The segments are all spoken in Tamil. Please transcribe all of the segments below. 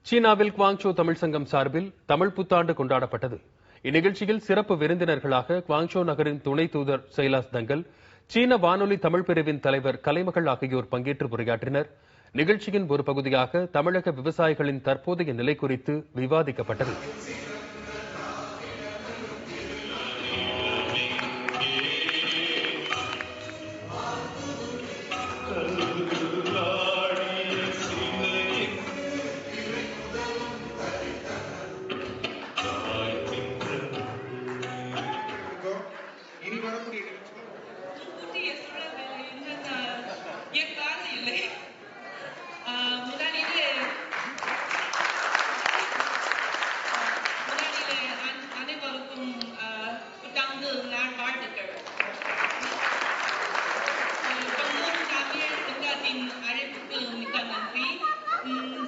சீனாவில் குவாங்சோ தமிழ் சங்கம் சார்பில் தமிழ் புத்தாண்டு கொண்டாடப்பட்டது. இந்நிகழ்ச்சியில் சிறப்பு விருந்தினர்களாக குவாங்சோ நகரின் துணை தூதர் சைலாஸ் தங்கல், சீன வானொலி தமிழ் பிரிவின் தலைவர் கலைமகள் ஆகியோர் பங்கேற்று உரையாற்றினர். நிகழ்ச்சியின் ஒரு பகுதியாக தமிழக விவசாயிகளின் தற்போதைய நிலை குறித்து விவாதிக்கப்பட்டது.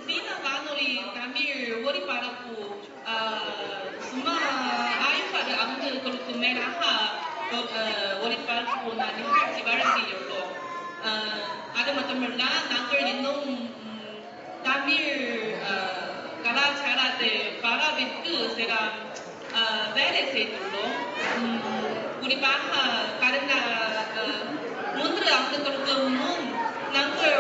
சீன வானொலி தமிழ் ஒலிபரப்பு சுமார் 50 ஆண்டுகளுக்கு மேலாக ஒலிபரப்பு நிகழ்ச்சி வழங்கியுள்ளோம். அது மட்டுமல்ல, நாங்கள் இன்னும் தமிழ் கலாச்சாரத்தை பரவிற்கு சில வேலை செய்துள்ளோம். குறிப்பாக கடந்த 3 ஆண்டுகளுக்கு முன் நாங்கள்